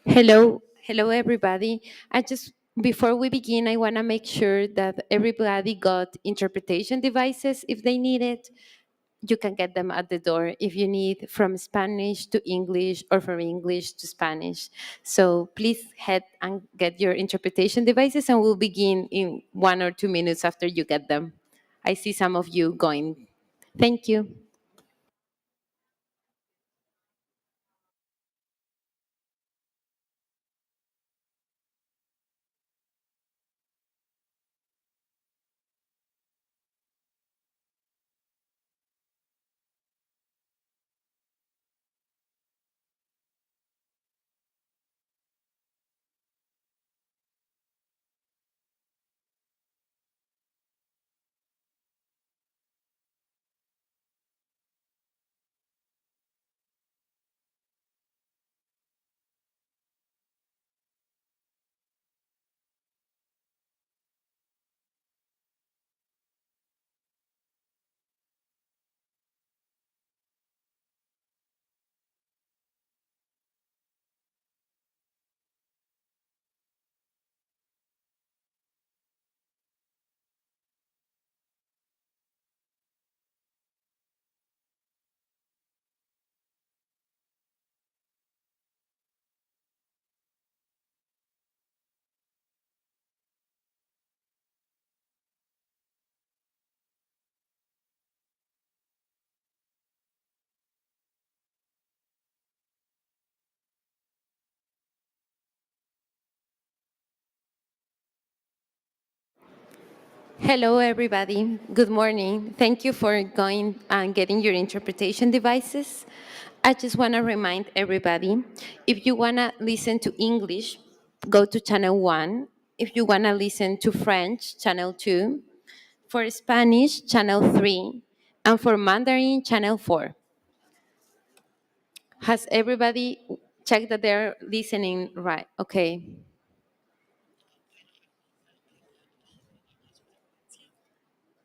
Hello everybody. Before we begin, I want to make sure that everybody got interpretation devices if they need it. You can get them at the door if you need from Spanish to English or from English to Spanish. So please head and get your interpretation devices, and we'll begin in 1 or 2 minutes after you get them. I see some of you going. Thank you. Hello, everybody. Good morning. Thank you for going and getting your interpretation devices. I just want to remind everybody, if you want to listen to English, go to channel 1. If you want to listen to French, channel 2. For Spanish, channel 3. And for Mandarin, channel 4. Has everybody checked that they're listening right? Okay.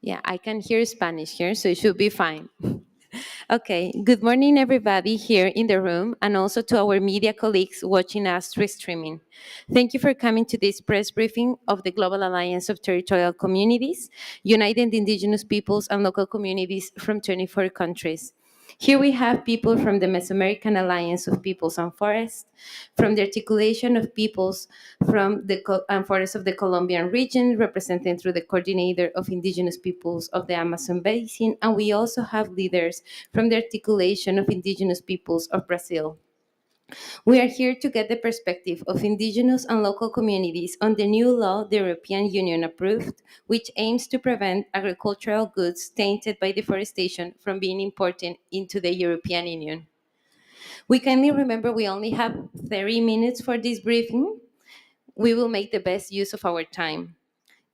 Yeah, I can hear Spanish here, so it should be fine. Okay, good morning, everybody here in the room, and also to our media colleagues watching us through streaming. Thank you for coming to this press briefing of the Global Alliance of Territorial Communities, uniting the indigenous peoples and local communities from 24 countries. Here we have people from the Mesoamerican Alliance of Peoples and Forests, from the Articulation of Peoples from the and Forests of the Colombian region, represented through the Coordinator of Indigenous Peoples of the Amazon Basin, and we also have leaders from the Articulation of Indigenous Peoples of Brazil. We are here to get the perspective of indigenous and local communities on the new law the European Union approved, which aims to prevent agricultural goods tainted by deforestation from being imported into the European Union. We kindly remember we only have 30 minutes for this briefing. We will make the best use of our time.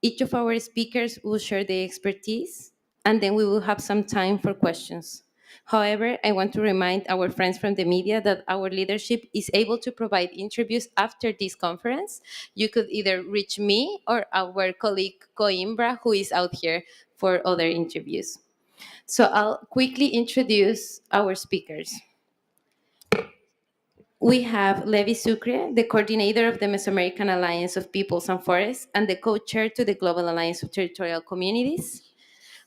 Each of our speakers will share their expertise, and then we will have some time for questions. However, I want to remind our friends from the media that our leadership is able to provide interviews after this conference. You could either reach me or our colleague Coimbra, who is out here for other interviews. So I'll quickly introduce our speakers. We have Levi Sucre, the coordinator of the Mesoamerican Alliance of Peoples and Forests and the co-chair to the Global Alliance of Territorial Communities.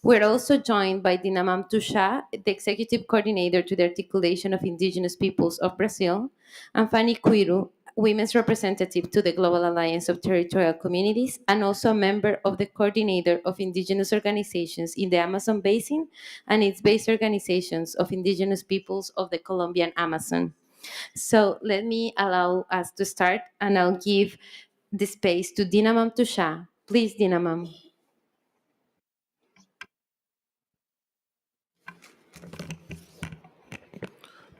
We're also joined by Dinamam Tusha, the executive coordinator to the Articulation of Indigenous Peoples of Brazil, and Fanny Quiru, women's representative to the Global Alliance of Territorial Communities, and also a member of the coordinator of indigenous organizations in the Amazon Basin and its base organizations of indigenous peoples of the Colombian Amazon. So let me allow us to start, and I'll give the space to Dinamam Tusha. Please, Dinamam.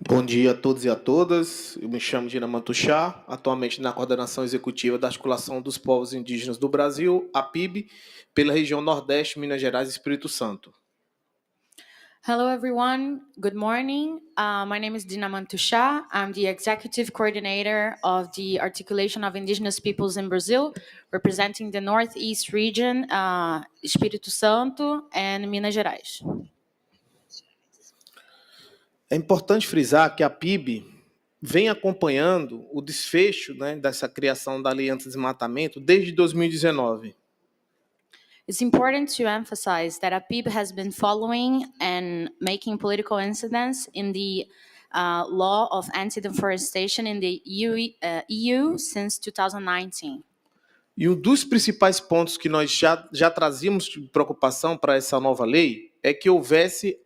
Bom dia a todos e a todas. Eu me chamo Dinamantuxá, atualmente na coordenação executiva da Articulação dos Povos Indígenas do Brasil, a PIB, pela região Nordeste, Minas Gerais e Espírito Santo. Hello, everyone. Good morning. My name is Dina Mantuxá. I'm the executive coordinator of the Articulation of Indigenous Peoples in Brazil, representing the Northeast region, Espírito Santo and Minas Gerais. É importante frisar que a PIB vem acompanhando o desfecho, dessa criação da Aliança de Desmatamento desde 2019. It's important to emphasize that APIB has been following and making political incidents in the law of anti-deforestation in the EU since 2019. E um dos principais pontos que nós já trazíamos de preocupação para essa nova lei é que houvesse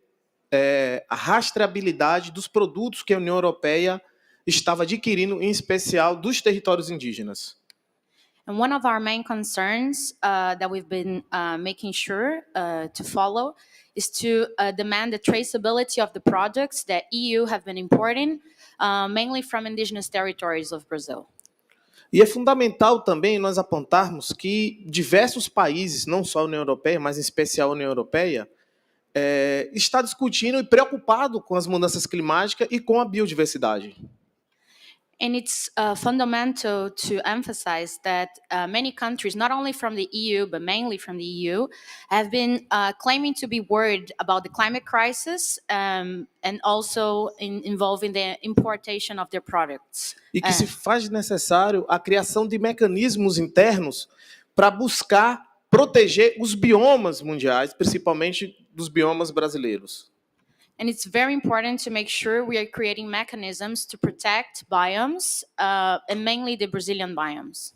a rastreabilidade dos produtos que a União Europeia estava adquirindo, em especial dos territórios indígenas. And one of our main concerns that we've been making sure to follow is to demand the traceability of the products that EU have been importing, mainly from indigenous territories of Brazil. E é fundamental também nós apontarmos que diversos países, não só a União Europeia, mas em especial a União Europeia, está discutindo e preocupado com as mudanças climáticas e com a biodiversidade. And it's fundamental to emphasize that many countries, not only from the EU, but mainly from the EU, have been claiming to be worried about the climate crisis and also involving the importation of their products. E que se faz necessário a criação de mecanismos internos para buscar proteger os biomas mundiais, principalmente dos biomas brasileiros. And it's very important to make sure we are creating mechanisms to protect biomes, and mainly the Brazilian biomes.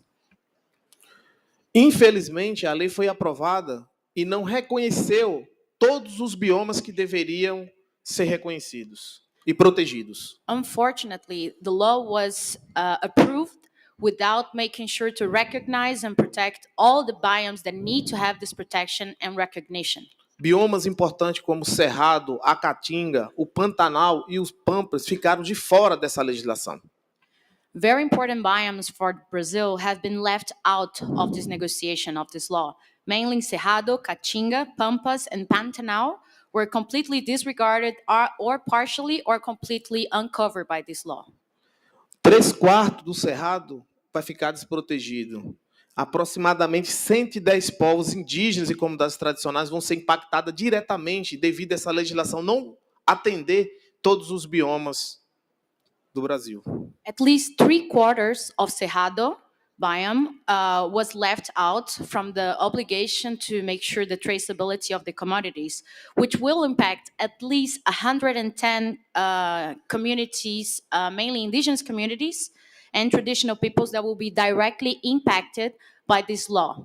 Infelizmente, a lei foi aprovada e não reconheceu todos os biomas que deveriam ser reconhecidos e protegidos. Unfortunately, the law was approved without making sure to recognize and protect all the biomes that need to have this protection and recognition. Biomas importantes como o Cerrado, a Caatinga, o Pantanal e os Pampas ficaram de fora dessa legislação. Very important biomes for Brazil have been left out of this negotiation of this law. Mainly Cerrado, Caatinga, Pampas, and Pantanal were completely disregarded or partially or completely uncovered by this law. 3/4 do Cerrado vai ficar desprotegido. Aproximadamente 110 povos indígenas e comunidades tradicionais vão ser impactadas diretamente devido a essa legislação não atender todos os biomas do Brasil. At least 3/4 of Cerrado biome was left out from the obligation to make sure the traceability of the commodities, which will impact at least 110 communities, mainly indigenous communities and traditional peoples that will be directly impacted by this law.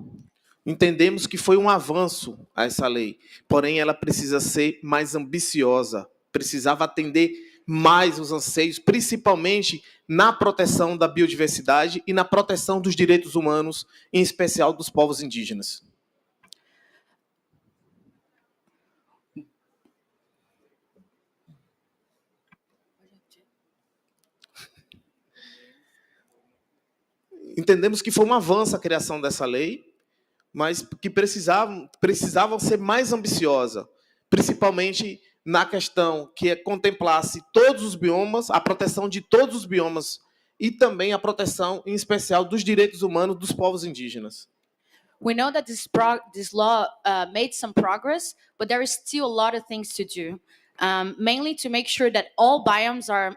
Entendemos que foi um avanço a essa lei, porém ela precisa ser mais ambiciosa, precisava atender mais os anseios, principalmente na proteção da biodiversidade e na proteção dos direitos humanos, em especial dos povos indígenas. Entendemos que foi um avanço a criação dessa lei, mas que precisavam ser mais ambiciosa, principalmente na questão que contemplasse todos os biomas, a proteção de todos os biomas e também a proteção, em especial, dos direitos humanos dos povos indígenas. We know that this law made some progress, but there is still a lot of things to do. Mainly to make sure that all biomes are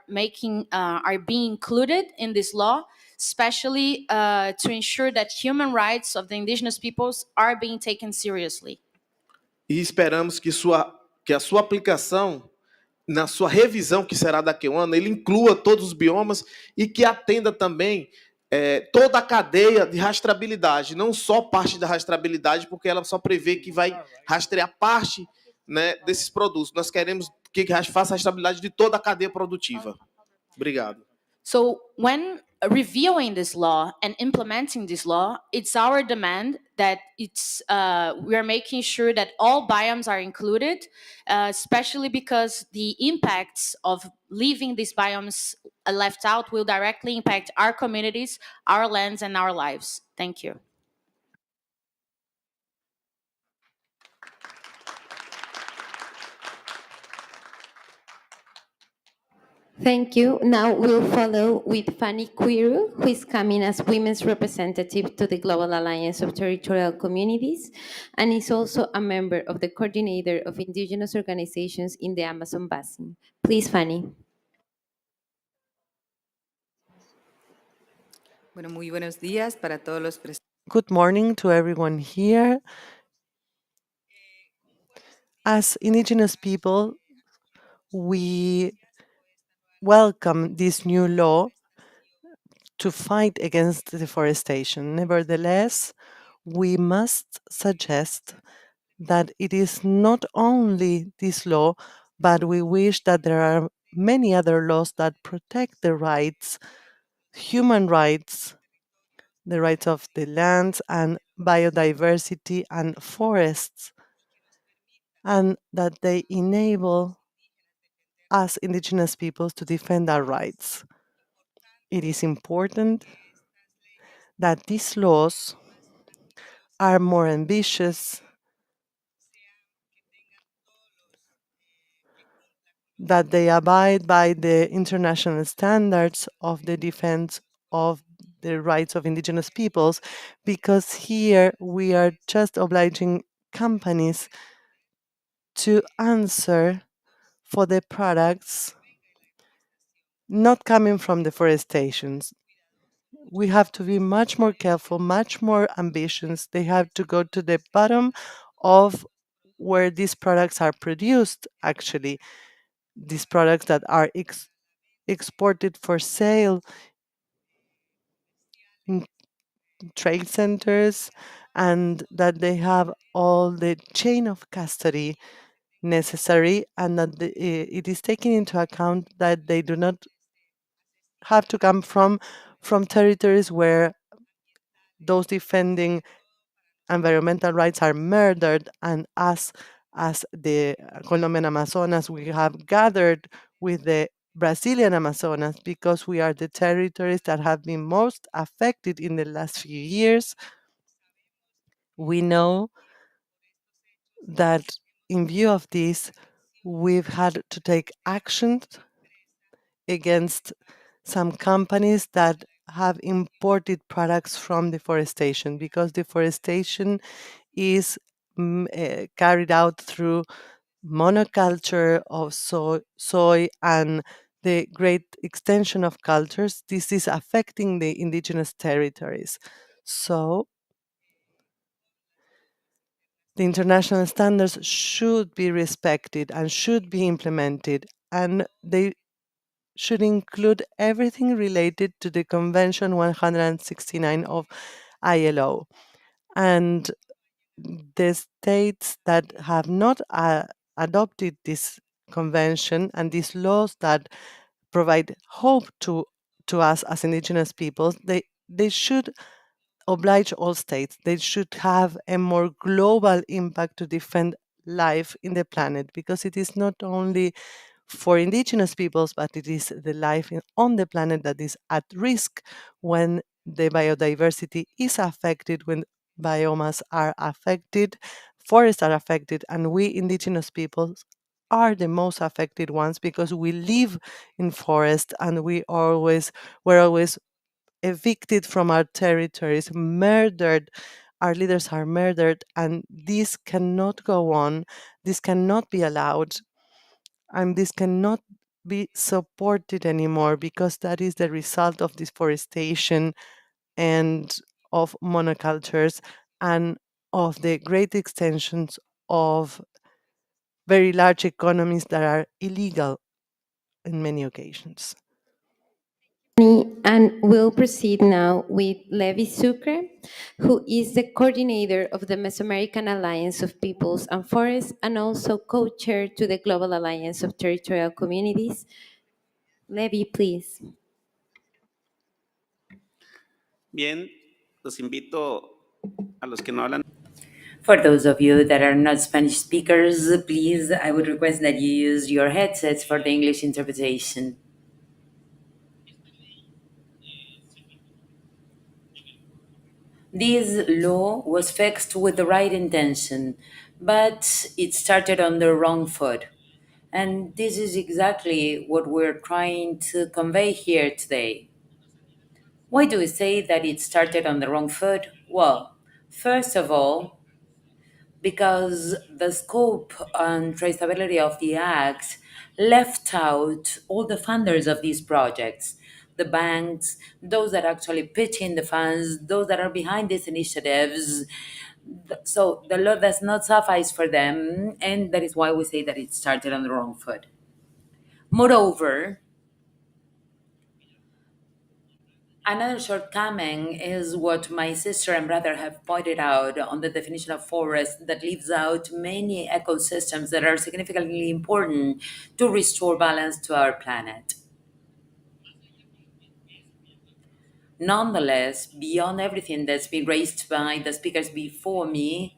being included in this law, especially to ensure that human rights of the indigenous peoples are being taken seriously. E esperamos que a sua aplicação, na sua revisão, que será daqui a um ano, ele inclua todos os biomas e que atenda também toda a cadeia de rastreabilidade, não só parte da rastreabilidade, porque ela só prevê que vai rastrear parte, desses produtos. Nós queremos que faça a rastreabilidade de toda a cadeia produtiva. Obrigado. So when reviewing this law and implementing this law, it's our demand that we are making sure that all biomes are included, especially because the impacts of leaving these biomes left out will directly impact our communities, our lands, and our lives. Thank you. Thank you. Now we'll follow with Fanny Quiru, who is coming as women's representative to the Global Alliance of Territorial Communities and is also a member of the coordinator of indigenous organizations in the Amazon Basin. Please, Fanny. Bueno, muy buenos días para todos los presentes. Good morning to everyone here. As indigenous people, we welcome this new law to fight against deforestation. Nevertheless, we must suggest that it is not only this law, but we wish that there are many other laws that protect the rights, human rights, the rights of the lands and biodiversity and forests, and that they enable us indigenous peoples to defend our rights. It is important that these laws are more ambitious, that they abide by the international standards of the defense of the rights of indigenous peoples, because here we are just obliging companies to answer for the products not coming from deforestations. We have to be much more careful, much more ambitious. They have to go to the bottom of where these products are produced, actually. These products that are exported for sale in trade centers, and that they have all the chain of custody necessary, and that it is taken into account that they do not have to come from territories where those defending environmental rights are murdered. And as the Colombian Amazonas, we have gathered with the Brazilian Amazonas because we are the territories that have been most affected in the last few years. We know that in view of this, we've had to take action against some companies that have imported products from deforestation, because deforestation is carried out through monoculture of soy and the great extension of cultures. This is affecting the indigenous territories. So the international standards should be respected and should be implemented, and they should include everything related to the Convention 169 of ILO. And the states that have not adopted this convention and these laws that provide hope to us as indigenous peoples, they should oblige all states. They should have a more global impact to defend life in the planet, because it is not only for indigenous peoples, but it is the life on the planet that is at risk when the biodiversity is affected, when biomas are affected, forests are affected, and we indigenous peoples are the most affected ones because we live in forest and we're always evicted from our territories, murdered. Our leaders are murdered, and this cannot go on. This cannot be allowed, and this cannot be supported anymore, because that is the result of deforestation and of monocultures and of the great extensions of very large economies that are illegal in many occasions. And we'll proceed now with Levi Sucre, who is the coordinator of the Mesoamerican Alliance of Peoples and Forests and also co-chair to the Global Alliance of Territorial Communities. Levi, please. Bien, los invito a los que no hablan. For those of you that are not Spanish speakers, please, I would request that you use your headsets for the English interpretation. This law was fixed with the right intention, but it started on the wrong foot. And this is exactly what we're trying to convey here today. Why do we say that it started on the wrong foot? Well, first of all, because the scope and traceability of the Act left out all the funders of these projects, the banks, those that actually pitch in the funds, those that are behind these initiatives. So the law does not suffice for them, and that is why we say that it started on the wrong foot. Moreover, another shortcoming is what my sister and brother have pointed out on the definition of forest that leaves out many ecosystems that are significantly important to restore balance to our planet. Nonetheless, beyond everything that's been raised by the speakers before me,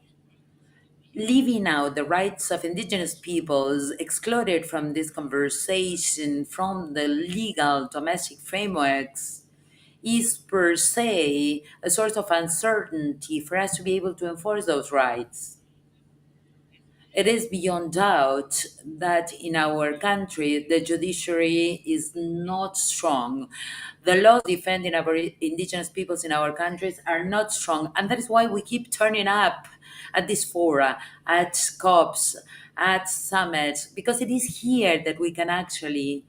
leaving out the rights of indigenous peoples excluded from this conversation from the legal domestic frameworks is per se a source of uncertainty for us to be able to enforce those rights. It is beyond doubt that in our country, the judiciary is not strong. The laws defending our indigenous peoples in our countries are not strong. And that is why we keep turning up at this fora, at COPs, at summits, because it is here that we can actually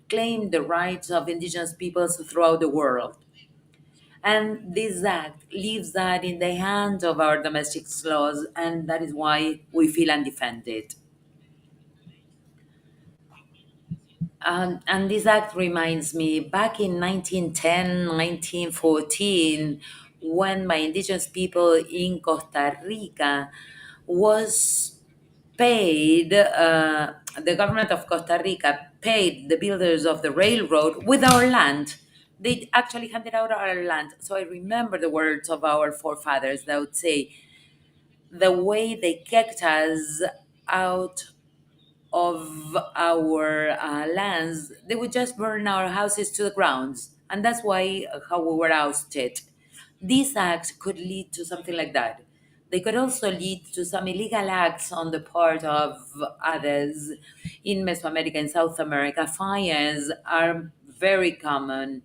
claim the rights of indigenous peoples throughout the world. And this act leaves that in the hands of our domestic laws, and that is why we feel undefended. And this act reminds me back in 1910, 1914, when my indigenous people in Costa Rica was paid, the government of Costa Rica paid the builders of the railroad with our land. They actually handed out our land. So I remember the words of our forefathers that would say, the way they kicked us out of our lands, they would just burn our houses to the grounds. And that's why how we were ousted. These acts could lead to something like that. They could also lead to some illegal acts on the part of others. In Mesoamerica and South America, fires are very common,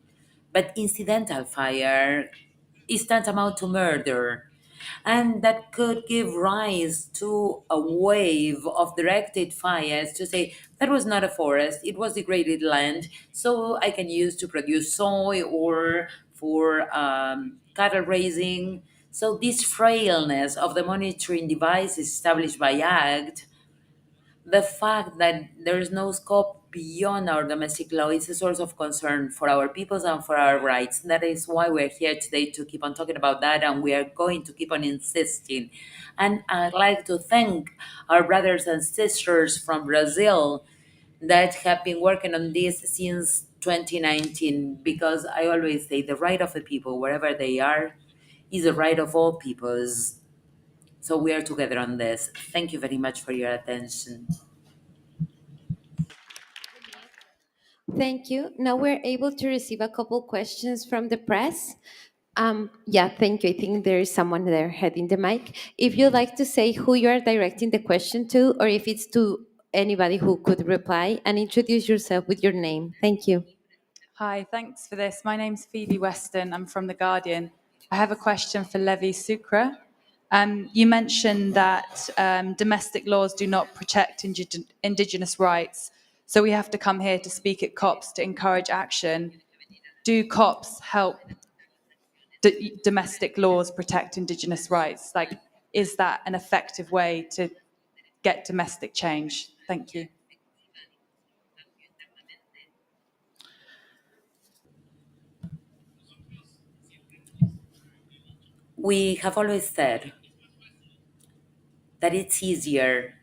but incidental fire is tantamount to murder. And that could give rise to a wave of directed fires to say that was not a forest, it was degraded land, so I can use to produce soy or for cattle raising. So, this frailness of the monitoring device established by Act, the fact that there is no scope beyond our domestic law is a source of concern for our peoples and for our rights. That is why we're here today to keep on talking about that, and we are going to keep on insisting. And I'd like to thank our brothers and sisters from Brazil that have been working on this since 2019, because I always say the right of the people, wherever they are, is the right of all peoples. So we are together on this. Thank you very much for your attention. Thank you. Now we're able to receive a couple questions from the press. Yeah, thank you. I think there is someone there heading the mic. If you'd like to say who you are directing the question to, or if it's to anybody who could reply, and introduce yourself with your name. Thank you. Hi, thanks for this. My name's Phoebe Weston. I'm from The Guardian. I have a question for Levi Sucre. You mentioned that domestic laws do not protect indigenous rights, so we have to come here to speak at COPs to encourage action. Do COPs help domestic laws protect indigenous rights? Like, is that an effective way to get domestic change? Thank you. We have always said that it's easier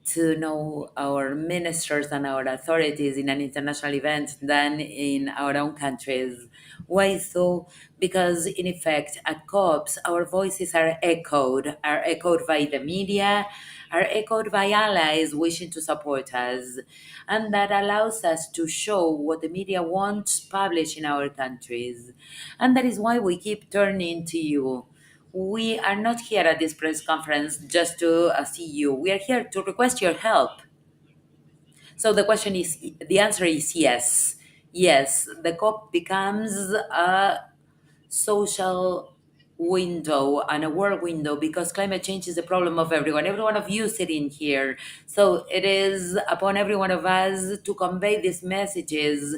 to know our ministers and our authorities in an international event than in our own countries. Why so? Because in effect, at COPs, our voices are echoed by the media, are echoed by allies wishing to support us. And that allows us to show what the media wants published in our countries. And that is why we keep turning to you. We are not here at this press conference just to see you. We are here to request your help. So the answer is yes. Yes, the COP becomes a social window and a world window because climate change is a problem of every one of you sitting here. So it is upon every one of us to convey these messages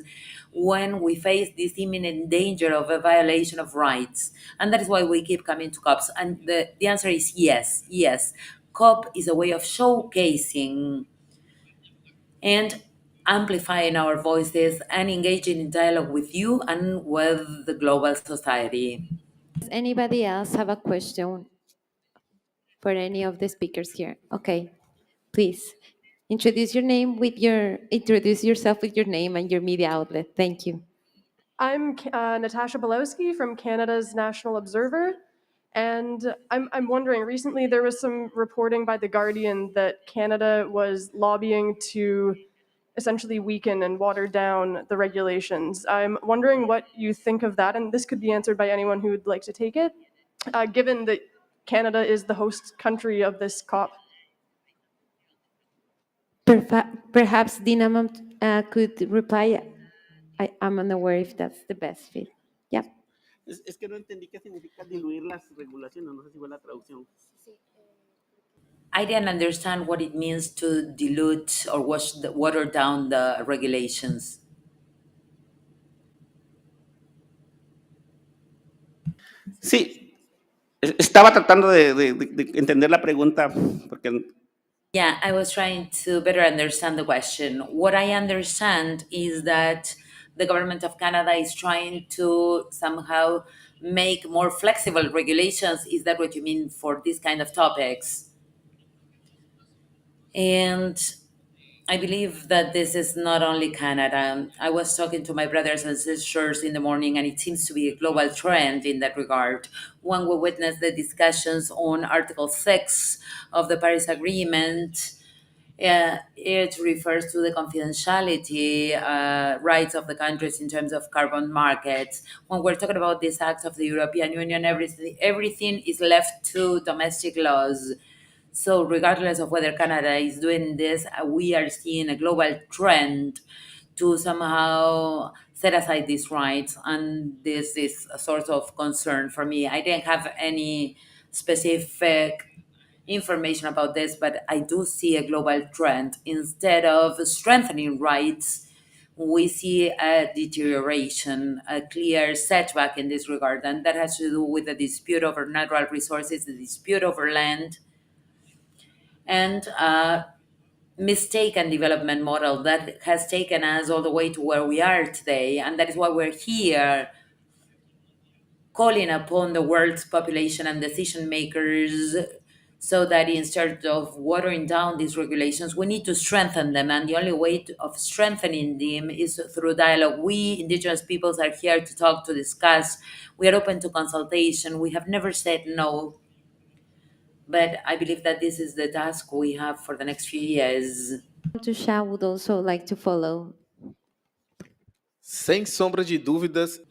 when we face this imminent danger of a violation of rights. And that is why we keep coming to COPs. And the answer is yes, yes. COP is a way of showcasing and amplifying our voices and engaging in dialogue with you and with the global society. Does anybody else have a question for any of the speakers here? Okay, please introduce yourself with your name and your media outlet. Thank you. I'm Natasha Belowski from Canada's National Observer. And I'm wondering, recently there was some reporting by The Guardian that Canada was lobbying to essentially weaken and water down the regulations. I'm wondering what you think of that, and this could be answered by anyone who would like to take it, given that Canada is the host country of this COP. Perhaps Dinamam could reply. I'm unaware if that's the best fit. Yeah. Es que no entendí qué significa diluir las regulaciones, no sé si fue la traducción. I didn't understand what it means to dilute or water down the regulations. Sí, estaba tratando de entender la pregunta porque Yeah, I was trying to better understand the question. What I understand is that the government of Canada is trying to somehow make more flexible regulations. Is that what you mean for these kind of topics? And I believe that this is not only Canada. I was talking to my brothers and sisters in the morning, and it seems to be a global trend in that regard. When we witness the discussions on Article 6 of the Paris Agreement, it refers to the confidentiality rights of the countries in terms of carbon markets. When we're talking about this act of the European Union, everything is left to domestic laws. So, regardless of whether Canada is doing this, we are seeing a global trend to somehow set aside these rights. And this is a sort of concern for me. I didn't have any specific information about this, but I do see a global trend. Instead of strengthening rights, we see a deterioration, a clear setback in this regard. And that has to do with the dispute over natural resources, the dispute over land, and mistaken development model that has taken us all the way to where we are today. And that is why we're here calling upon the world's population and decision makers so that instead of watering down these regulations, we need to strengthen them. And the only way of strengthening them is through dialogue. We, indigenous peoples, are here to talk, to discuss. We are open to consultation. We have never said no. But I believe that this is the task we have for the next few years. Tusha would also like to follow. Sem sombra de dúvidas,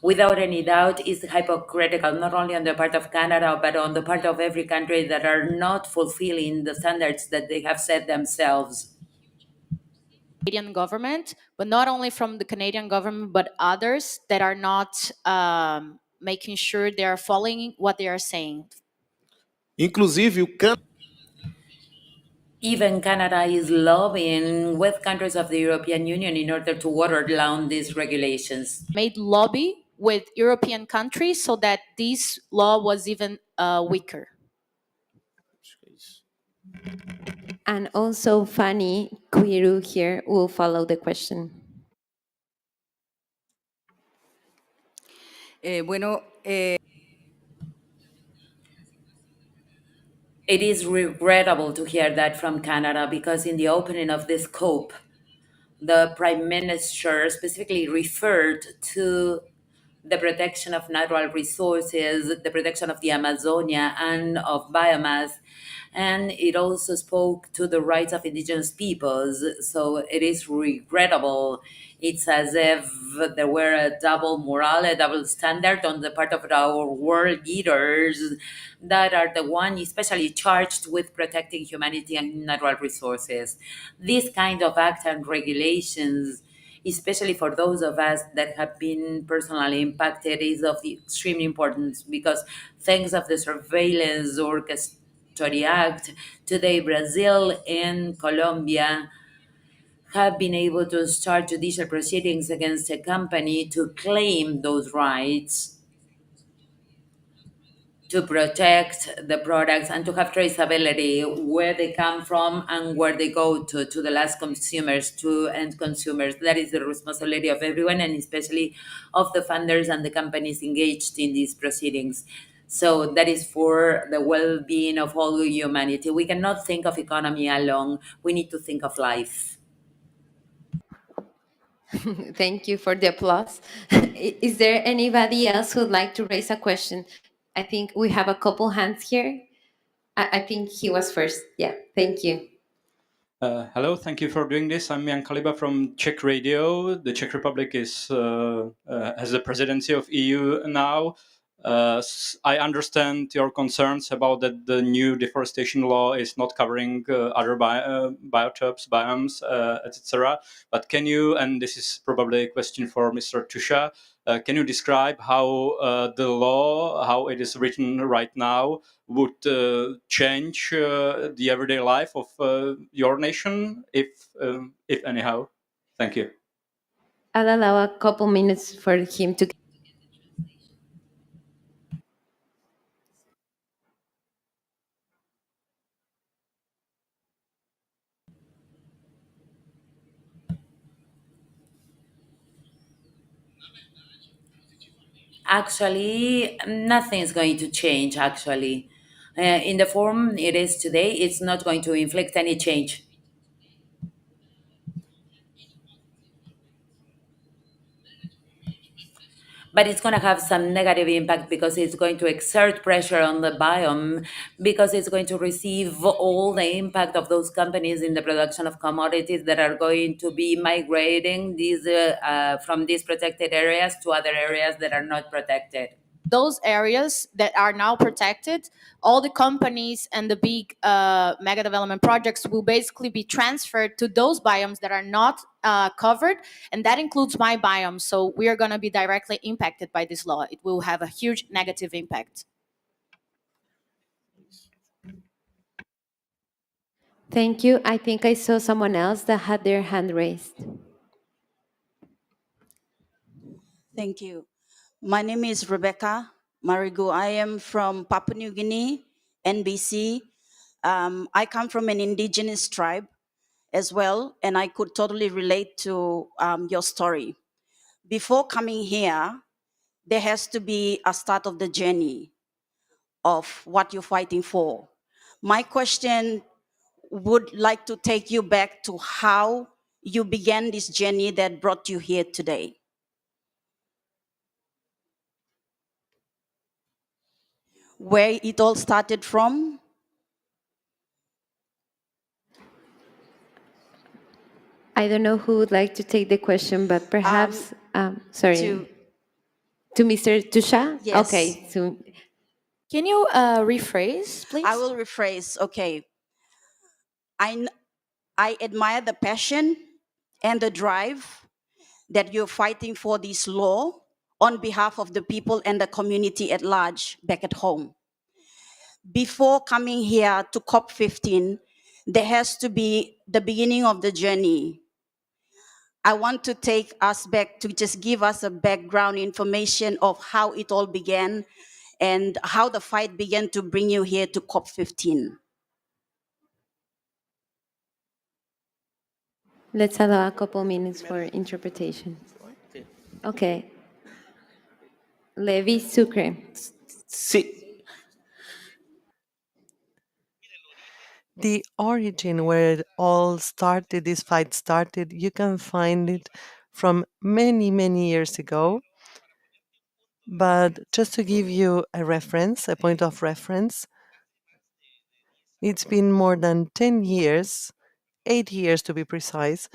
Without any doubt, is hypocritical, not only on the part of Canada, but on the part of every country that are not fulfilling the standards that they have set themselves. Canadian government, but not only from the Canadian government, but others that are not making sure they are following what they are saying. inclusive o Even Canada is lobbying with countries of the European Union in order to water down these regulations. Made lobby with European countries so that this law was even weaker. And also Fanny Quiru here will follow the question. It is regrettable to hear that from Canada because in the opening of this COP, the Prime Minister specifically referred to the protection of natural resources, the protection of the Amazonia and of biomass. And it also spoke to the rights of indigenous peoples. So it is regrettable. It's as if there were a double moral, a double standard on the part of our world leaders that are the one especially charged with protecting humanity and natural resources. This kind of act and regulations, especially for those of us that have been personally impacted, is of the extreme importance because thanks of the surveillance or custody act, today Brazil and Colombia have been able to start judicial proceedings against a company to claim those rights, to protect the products and to have traceability where they come from and where they go to the last consumers, to end consumers. That is the responsibility of everyone and especially of the funders and the companies engaged in these proceedings. So that is for the well-being of all humanity. We cannot think of economy alone. We need to think of life. Thank you for the applause. Is there anybody else who'd like to raise a question? I think we have a couple hands here. I think he was first. Yeah, thank you. Hello, thank you for doing this. I'm Jan Kaliba from Czech Radio. The Czech Republic has the presidency of EU now. I understand your concerns about that the new deforestation law is not covering other biotopes, biomes, etc. But can you, and this is probably a question for Mr. Tusha, can you describe how the law, how it is written right now, would change the everyday life of your nation, if anyhow? Thank you. I'll allow a couple minutes for him to. Actually, nothing is going to change, actually. In the form it is today, it's not going to inflict any change. But it's going to have some negative impact because it's going to exert pressure on the biome, because it's going to receive all the impact of those companies in the production of commodities that are going to be migrating from these protected areas to other areas that are not protected. Those areas that are now protected, all the companies and the big mega development projects will basically be transferred to those biomes that are not covered, and that includes my biome. So we are going to be directly impacted by this law. It will have a huge negative impact. Thank you. I think I saw someone else that had their hand raised. Thank you. My name is Rebecca Marigu. I am from Papua New Guinea, NBC. I come from an indigenous tribe as well, and I could totally relate to your story. Before coming here, there has to be a start of the journey of what you're fighting for. My question would like to take you back to how you began this journey that brought you here today. Where it all started from? I don't know who would like to take the question, but perhaps, sorry, to Mr. Tusha? Yes. Okay. So, can you rephrase, please? I will rephrase. Okay. I admire the passion and the drive that you're fighting for this law on behalf of the people and the community at large back at home. Before coming here to COP15, there has to be the beginning of the journey. I want to take us back to just give us a background information of how it all began and how the fight began to bring you here to COP15. let's allow a couple minutes for interpretation. Okay. Levi Sucre. Sí. The origin where it all started, this fight started, you can find it from many, many years ago. But just to give you a reference, a point of reference, it's been more than 10 years, 8 years to be precise.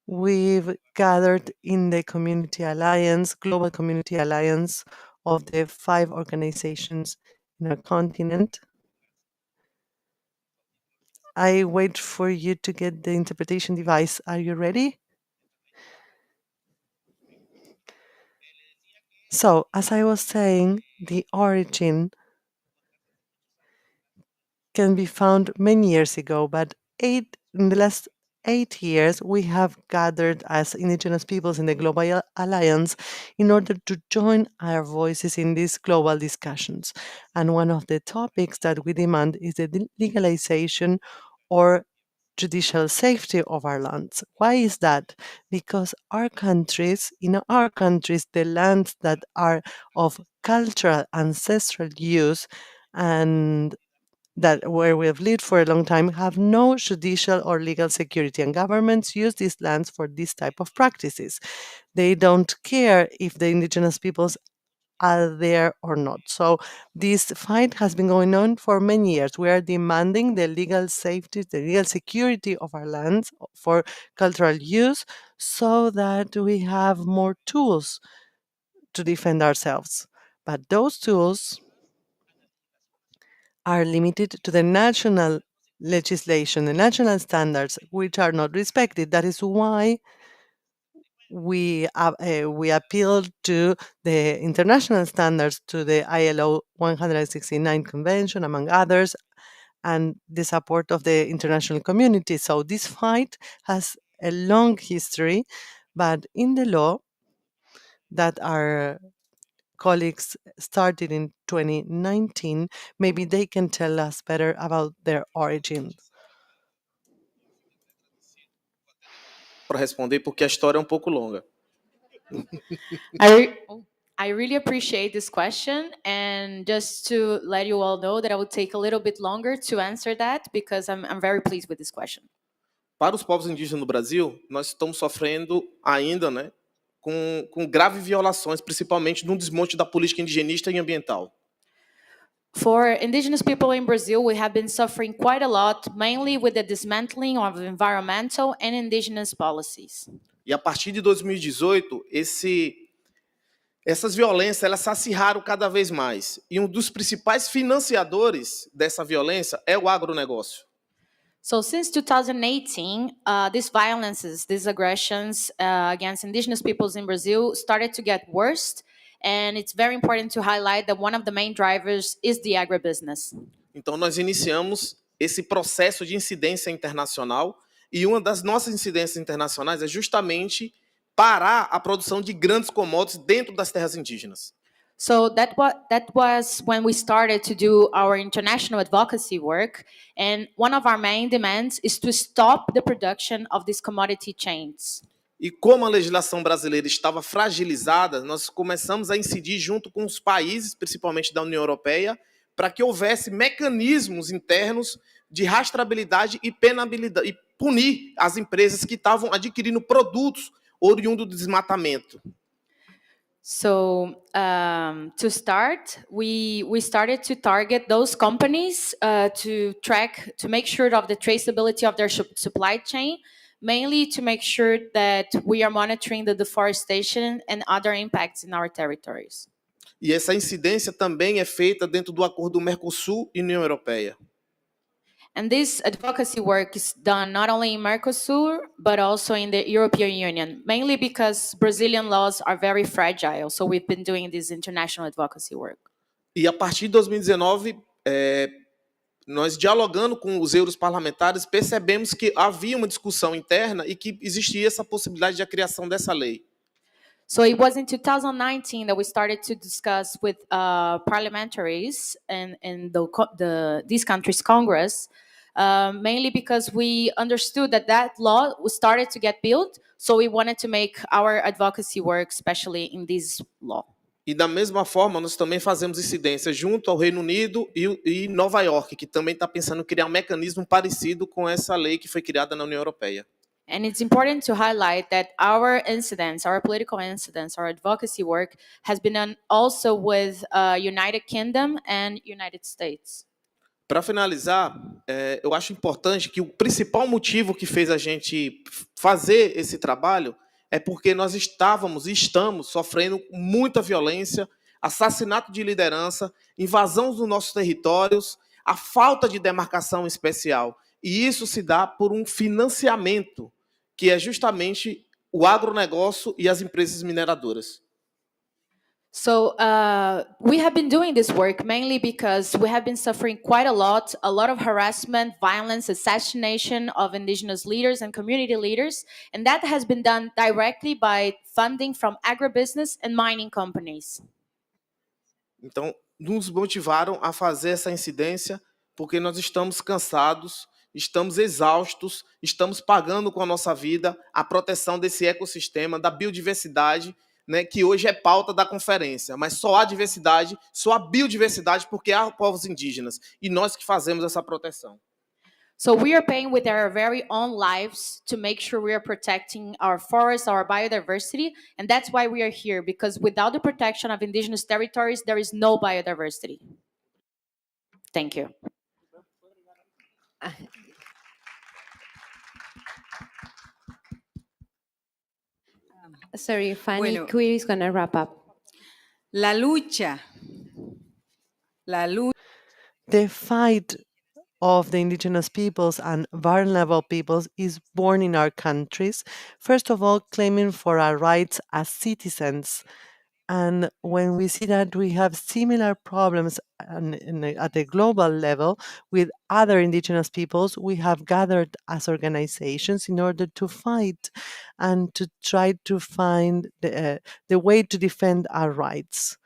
We've gathered in the Community Alliance, Global Community Alliance of the 5 organizations in our continent. I wait for you to get the interpretation device. Are you ready? So, as I was saying, the origin can be found many years ago, but in the last 8 years, we have gathered as indigenous peoples in the Global Alliance in order to join our voices in these global discussions. And one of the topics that we demand is the legalization or judicial safety of our lands. Why is that? Because in our countries, the lands that are of cultural ancestral use and that where we have lived for a long time have no judicial or legal security, and governments use these lands for this type of practices. They don't care if the indigenous peoples are there or not. So this fight has been going on for many years. We are demanding the legal safety, the legal security of our lands for cultural use so that we have more tools to defend ourselves. But those tools are limited to the national legislation, the national standards, which are not respected. That is why we appeal to the international standards, to the ILO 169 convention, among others, and the support of the international community. So this fight has a long history, but in the law that our colleagues started in 2019, maybe they can tell us better about their origins. Para responder, porque a história é um pouco longa. I really appreciate this question, and just to let you all know that I would take a little bit longer to answer that because I'm very pleased with this question. Para os povos indígenas no Brasil, nós estamos sofrendo ainda, né, com graves violações, principalmente no desmonte da política indigenista e ambiental. For indigenous people in Brazil, we have been suffering quite a lot, mainly with the dismantling of environmental and indigenous policies. E a partir de 2018, essas violências elas se acirraram cada vez mais. E um dos principais financiadores dessa violência é o agronegócio. So since 2018, these violences, these aggressions against indigenous peoples in Brazil started to get worse. And it's very important to highlight that one of the main drivers is the agribusiness. Então nós iniciamos esse processo de incidência internacional e uma das nossas incidências internacionais é justamente parar a produção de grandes commodities dentro das terras indígenas. So that was when we started to do our international advocacy work, and one of our main demands is to stop the production of these commodity chains. E como a legislação brasileira estava fragilizada, nós começamos a incidir junto com os países, principalmente da União Europeia, para que houvesse mecanismos internos de rastreabilidade e penabilidade e punir as empresas que estavam adquirindo produtos oriundos do desmatamento. So to start, we started to target those companies to make sure of the traceability of their supply chain, mainly to make sure that we are monitoring the deforestation and other impacts in our territories. E essa incidência também é feita dentro do acordo Mercosul e União Europeia. And this advocacy work is done not only in Mercosur, but also in the European Union, mainly because Brazilian laws are very fragile. So we've been doing this international advocacy work. E a partir de 2019, nós dialogando com os europarlamentares, percebemos que havia uma discussão interna e que existia essa possibilidade de criação dessa lei. So it was in 2019 that we started to discuss with parliamentaries in these countries' Congress, mainly because we understood that law started to get built, so we wanted to make our advocacy work, especially in this law. E da mesma forma, nós também fazemos incidência junto ao Reino Unido e Nova York, que também está pensando em criar um mecanismo parecido com essa lei que foi criada na União Europeia. And it's important to highlight that our incidents, our political incidents, our advocacy work has been done also with United Kingdom and United States. Para finalizar, eu acho importante que o principal motivo que fez a gente fazer esse trabalho é porque nós estávamos e estamos sofrendo muita violência, assassinato de liderança, invasão dos nossos territórios, a falta de demarcação especial. E isso se dá por um financiamento, que é justamente o agronegócio e as empresas mineradoras. So we have been doing this work mainly because we have been suffering quite a lot of harassment, violence, assassination of indigenous leaders and community leaders, and that has been done directly by funding from agribusiness and mining companies. Então, nos motivaram a fazer essa incidência porque nós estamos cansados, estamos exaustos, estamos pagando com a nossa vida a proteção desse ecossistema, da biodiversidade, né, que hoje é pauta da conferência. Mas só há diversidade, só há biodiversidade porque há povos indígenas. E nós que fazemos essa proteção. So we are paying with our very own lives to make sure we are protecting our forests, our biodiversity, and that's why we are here, because without the protection of indigenous territories, there is no biodiversity. Thank you. Sorry, Fanny, Bueno. Queer is going to wrap up. La lucha. The fight of the indigenous peoples and vulnerable peoples is born in our countries, first of all, claiming for our rights as citizens. And when we see that we have similar problems at a global level with other indigenous peoples, we have gathered as organizations in order to fight and to try to find the way to defend our rights.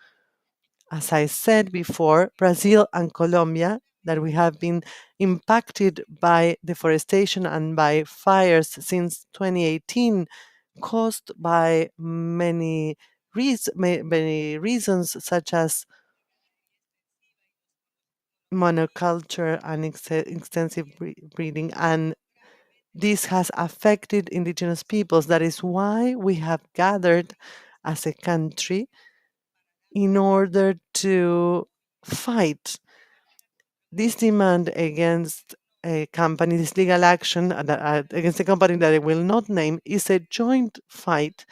As I said before, Brazil and Colombia, that we have been impacted by deforestation and by fires since 2018, caused by many reasons, such as monoculture and extensive breeding, and this has affected indigenous peoples. That is why we have gathered as a country in order to fight this demand against a company, this legal action against a company that I will not name, is a joint fight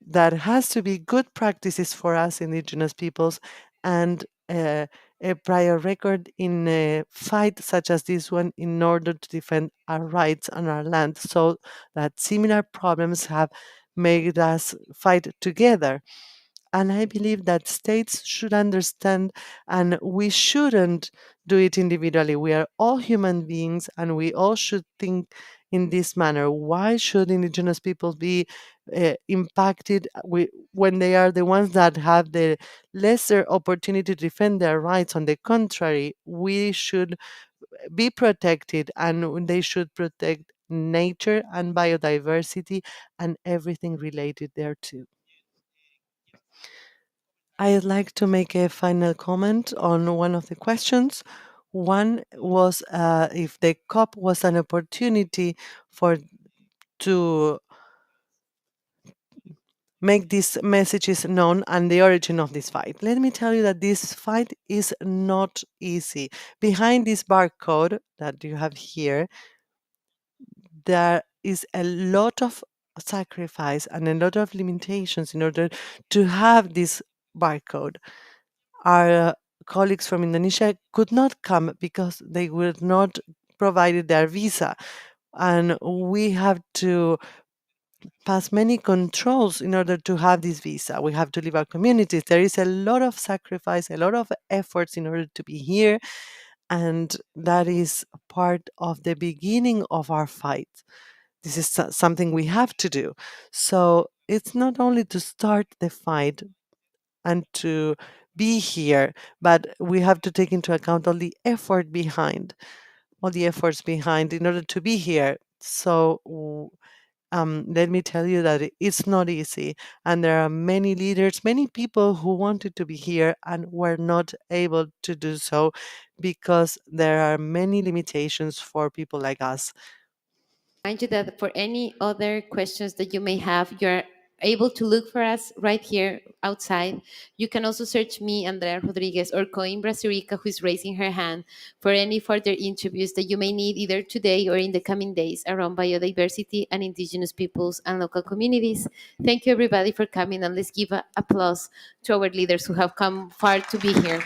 that has to be good practices for us indigenous peoples and a prior record in a fight such as this one in order to defend our rights and our land, so that similar problems have made us fight together. And I believe that states should understand, and we shouldn't do it individually. We are all human beings, and we all should think in this manner. Why should indigenous people be impacted when they are the ones that have the lesser opportunity to defend their rights? On the contrary, we should be protected, and they should protect nature and biodiversity and everything related thereto. I'd like to make a final comment on one of the questions. One was if the COP was an opportunity to make these messages known and the origin of this fight. Let me tell you that this fight is not easy. Behind this barcode that you have here, there is a lot of sacrifice and a lot of limitations in order to have this barcode. Our colleagues from Indonesia could not come because they were not provided their visa, and we have to pass many controls in order to have this visa. We have to leave our communities. There is a lot of sacrifice, a lot of efforts in order to be here, and that is part of the beginning of our fight. This is something we have to do. So it's not only to start the fight and to be here, but we have to take into account all the effort behind, all the efforts behind in order to be here. So let me tell you that it's not easy. And there are many leaders, many people who wanted to be here and were not able to do so because there are many limitations for people like us. Remind you that for any other questions that you may have, you're able to look for us right here outside. You can also search me, Andrea Rodriguez, or Coimbra Sirica, who is raising her hand, for any further interviews that you may need either today or in the coming days around biodiversity and indigenous peoples and local communities. Thank you, everybody, for coming, and let's give applause to our leaders who have come far to be here.